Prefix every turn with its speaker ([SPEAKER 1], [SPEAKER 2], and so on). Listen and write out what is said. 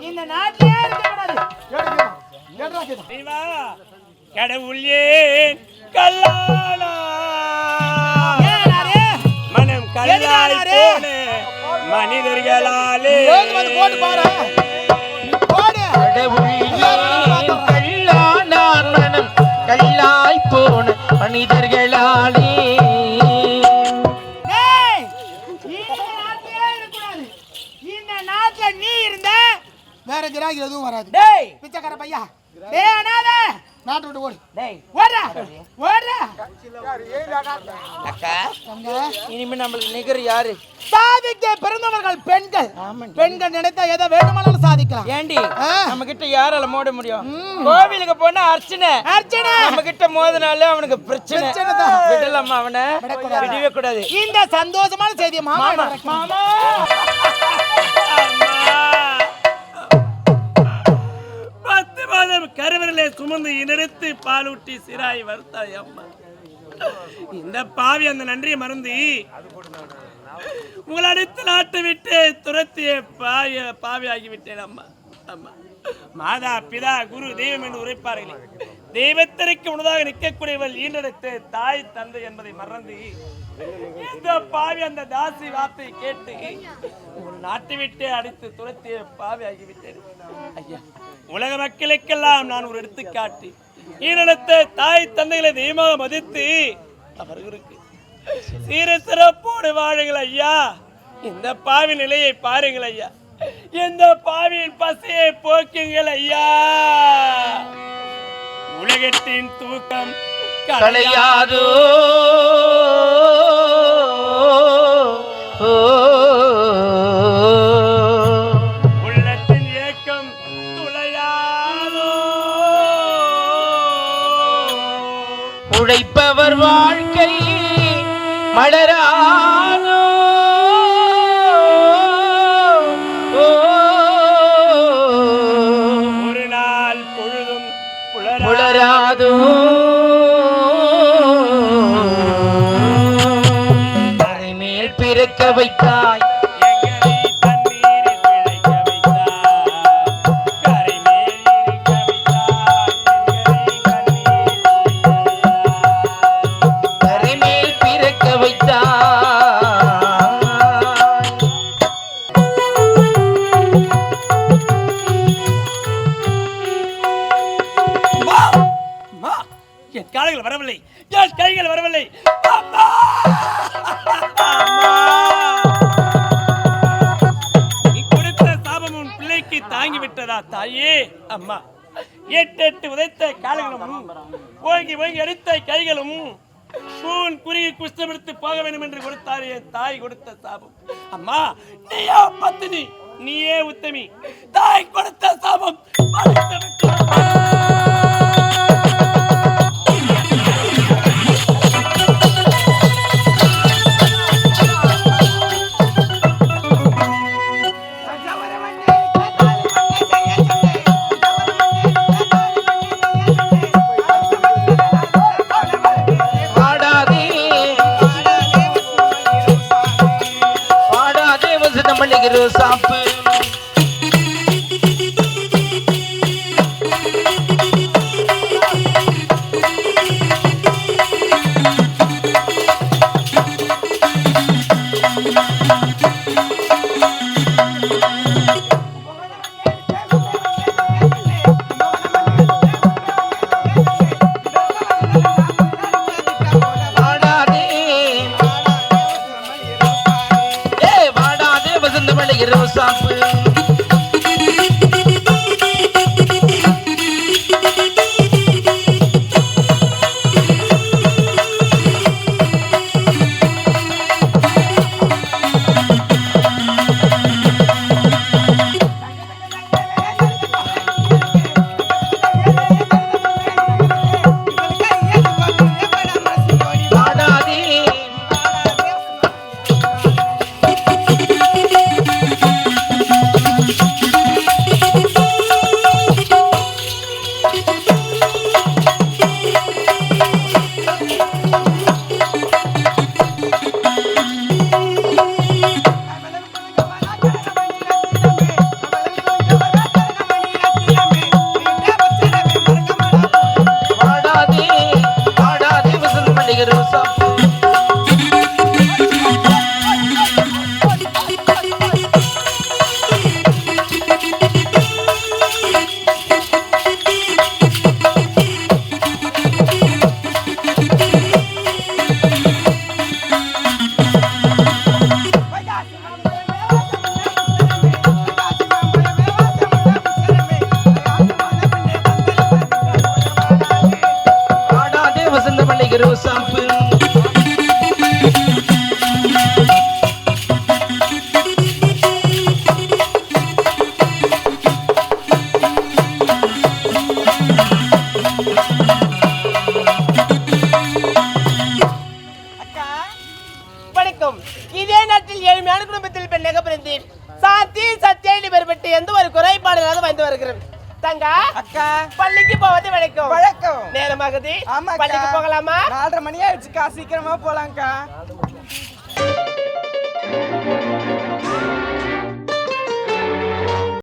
[SPEAKER 1] இந்த நாட்டிலே இருக்கக்கூடாது.
[SPEAKER 2] கடவுள் ஏன் கல்லானா மனம் கல்லாய் போன மனிதர்களாலே
[SPEAKER 3] கல்லாய் போன மனிதர்களாலே
[SPEAKER 1] இந்த நாட்டுல நீ இருந்த வேற கிராகி எதுவும் வராது. பிச்சைக்கார பையா நாட்டு விட்டு ஓடு.
[SPEAKER 3] இனிமே நம்மளுக்கு நிகர் யாரு?
[SPEAKER 1] சாதிக்க பிறந்தவர்கள் பெண்கள். பெண்கள் நினைத்தா எதை வேணுமானாலும் சாதிக்கலாம்.
[SPEAKER 3] ஏண்டி நம்ம கிட்ட யாரால மோட முடியும்? கோவிலுக்கு போனா அர்ச்சனை நம்ம கிட்ட மோதினாலே அவனுக்கு பிரச்சனை. விடலாமா? அவனை விடவே கூடாது.
[SPEAKER 1] இந்த சந்தோஷமான செய்தியை மாமா மாமா
[SPEAKER 2] 10 மாதம் கருவறையிலே சுமந்து இணைத்து பாலூட்டி சிராய் வருத்தாய் அம்மா. இந்த பாவி அந்த நன்றியை மறந்து உங்களை அடித்து நாட்டு விட்டு துரத்திய பாவி ஆகிவிட்டேன் அம்மா. அம்மா, மாதா பிதா குரு தெய்வம் என்று உரைப்பார்களே, தெய்வத்திற்கு உணவாக நிற்கக்கூடியவள் ஈண்டெடுத்த தாய் தந்தை என்பதை மறந்து இந்த பாவி அந்த தாசி வார்த்தை கேட்டு ஒரு நாட்டை விட்டு அடித்து துரத்திய பாவி ஆகிவிட்டேன் ஐயா. உலக மக்களுக்கெல்லாம் நான் ஒரு எடுத்துக்காட்டு. ஈனெடுத்த தாய் தந்தைகளை தெய்வமாக மதித்து அவர்களுக்கு சீர சிறப்போடு வாழுங்கள் ஐயா. இந்த பாவி நிலையை பாருங்கள் ஐயா. இந்த பாவியின் பசியை போக்குங்கள் ஐயா. உலகத்தின் தூக்கம்
[SPEAKER 3] கலையாதோ
[SPEAKER 2] உள்ளத்தின் ஏக்கம் துளையாதோ.
[SPEAKER 3] உழைப்பவர் வாழ்க்கை மலராதோ.
[SPEAKER 2] ஒரு நாள் பொழுதும்
[SPEAKER 3] புலராதோ. மேல் பிறக்க வைத்தாய்
[SPEAKER 2] கால்கள் வரவில்லை, என் கைகள் வரவில்லை. நீ கொடுத்த சாபம் உன் பிள்ளைக்கு தாங்கி விட்டதா தாயே? அம்மா, 8 உதைத்த கால்களும் ஓங்கி ஓங்கி அடித்த கைகளும் கூன் குறுகி குஷ்டமெடுத்து போக வேண்டும் என்று கொடுத்தார் என் தாய் கொடுத்த சாபம். அம்மா, நீயா பத்தினி, நீயே உத்தமி. தாய் கொடுத்த சாபம்
[SPEAKER 3] சாப்பு. சாப்பு மல்லிகை ரோசா வசந்த மல்லிகை ரோசாப்பு
[SPEAKER 4] வணக்கம். இதே நாட்டில் ஏழ்மையான குடும்பத்தில் பெண்ணாக பிறந்தேன். சாந்தி சத்தியம் பெறப்பட்டு எந்த ஒரு குறைபாடு இல்லாத வந்து வருகிறேன். தங்கா
[SPEAKER 3] அக்கா
[SPEAKER 4] பள்ளிக்கு போவது வணக்கம்.
[SPEAKER 3] வணக்கம்.
[SPEAKER 4] நேரமாகுது.
[SPEAKER 3] ஆமாக்கா.
[SPEAKER 4] பள்ளிக்கு போகலாமா?
[SPEAKER 3] 4:30 மணி ஆயிடுச்சுக்கா, சீக்கிரமா போலாம்க்கா.